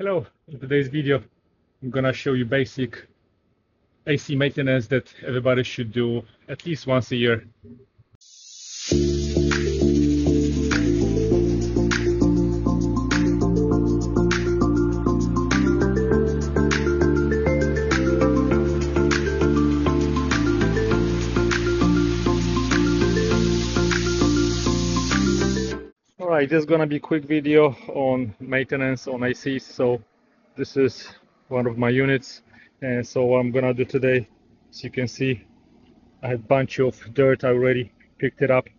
Hello, in today's video I'm gonna show you basic AC maintenance that everybody should do at least once a year. Alright, this is gonna be a quick video on maintenance on ACs. So this is one of my units, and so what I'm gonna do today, as you can see, I have a bunch of dirt. I already picked it up.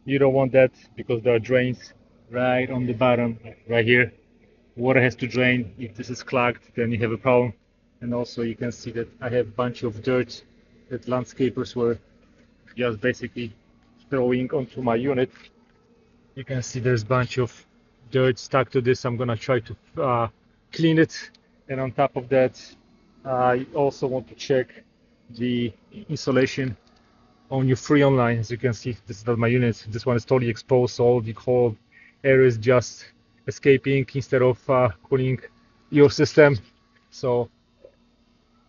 You don't want that because there are drains right on the bottom, right here. Water has to drain. If this is clogged, then you have a problem. And also you can see that I have a bunch of dirt that landscapers were just basically throwing onto my unit. You can see there's a bunch of dirt stuck to this. I'm gonna try to clean it. And on top of that, I also want to check the insulation on your Freon line. As you can see, this is not my unit. This one is totally exposed, so all the cold air is just escaping instead of cooling your system. So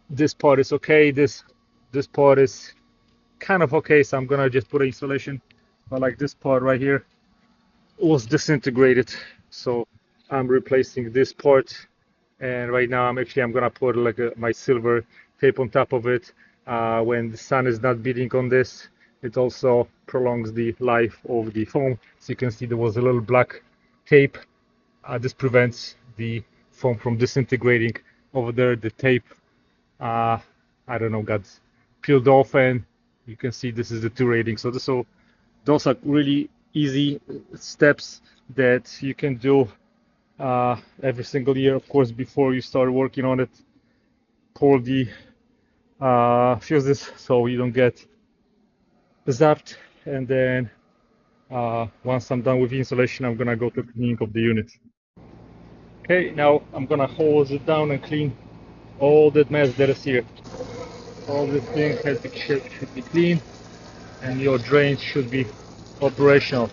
this part is okay. This part is kind of okay. So I'm gonna just put an insulation. But like this part right here was disintegrated, so I'm replacing this part. And right now I'm gonna put like my silver tape on top of it. When the sun is not beating on this, it also prolongs the life of the foam. So you can see there was a little black tape. This prevents the foam from disintegrating. Over there the tape, I don't know, got peeled off, and you can see this is the 2 rating. So those are really easy steps that you can do every single year. Of course, before you start working on it, pull the fuses so you don't get zapped. And then once I'm done with the insulation, I'm gonna go to cleaning of the unit. Okay, now I'm gonna hose it down and clean all that mess that is here. All this thing should be clean, and your drains should be operational.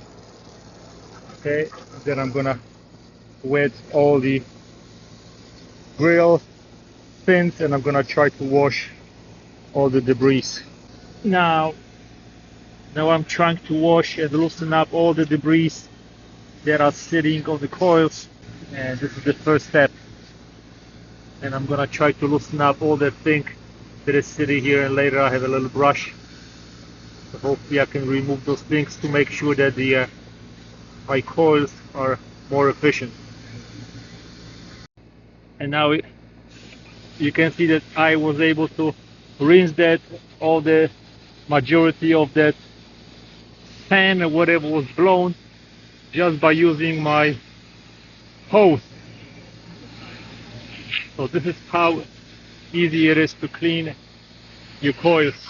Okay, then I'm gonna wet all the grill fins, and I'm gonna try to wash all the debris. Now I'm trying to wash and loosen up all the debris that are sitting on the coils, and this is the first step. And I'm gonna try to loosen up all that thing that is sitting here, and later I have a little brush. So hopefully I can remove those things to make sure that the my coils are more efficient. And now you can see that I was able to rinse that, all the majority of that fan or whatever was blown, just by using my hose. So this is how easy it is to clean your coils.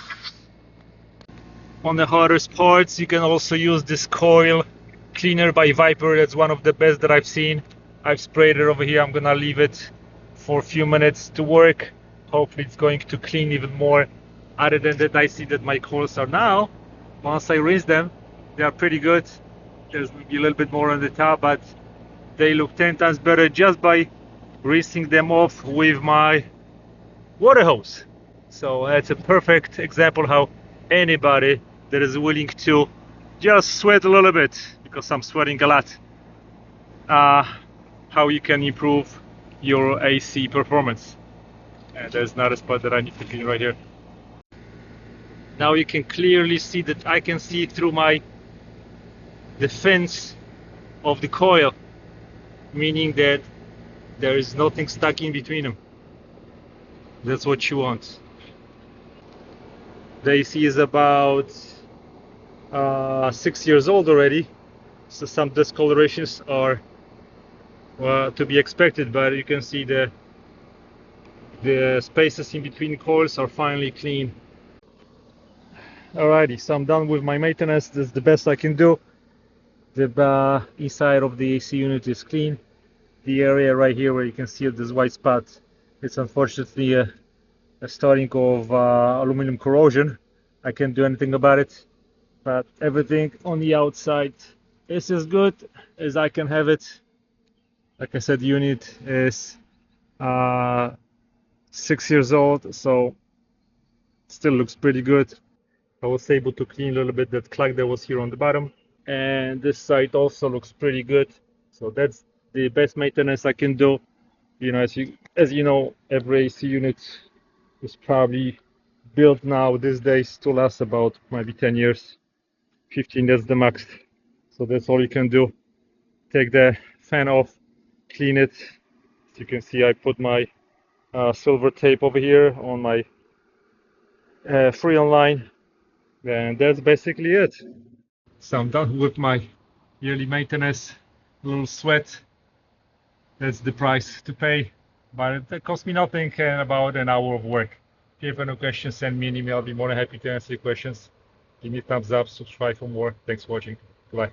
On the hardest parts, you can also use this coil cleaner by Viper. That's one of the best that I've seen. I've sprayed it over here. I'm gonna leave it for a few minutes to work. Hopefully it's going to clean even more. Other than that, I see that my coils are now, once I rinse them, they are pretty good. There's maybe a little bit more on the top, but they look 10 times better just by rinsing them off with my water hose. So that's a perfect example how anybody that is willing to just sweat a little bit, because I'm sweating a lot, how you can improve your AC performance. And there's another spot that I need to clean right here. Now you can clearly see that I can see through the fins of the coil, meaning that there is nothing stuck in between them. That's what you want. The AC is about 6 years old already, so some discolorations are to be expected, but you can see the spaces in between coils are finally clean. Alrighty, so I'm done with my maintenance. This is the best I can do. The inside of the AC unit is clean. The area right here where you can see this white spot, it's unfortunately a starting of aluminum corrosion. I can't do anything about it, but everything on the outside is as good as I can have it. Like I said, the unit is 6 years old, so still looks pretty good. I was able to clean a little bit that clack that was here on the bottom, and this side also looks pretty good. So that's the best maintenance I can do. You know, as you know, every AC unit is probably built now these days to last about maybe 10 years, 15, that's the max. So that's all you can do. Take the fan off, clean it. As you can see, I put my silver tape over here on my Freon line, and that's basically it. So I'm done with my yearly maintenance. A little sweat, that's the price to pay, but it cost me nothing and about an hour of work. If you have any questions, send me an email. I'll be more than happy to answer your questions. Give me a thumbs up, subscribe for more. Thanks for watching. Goodbye.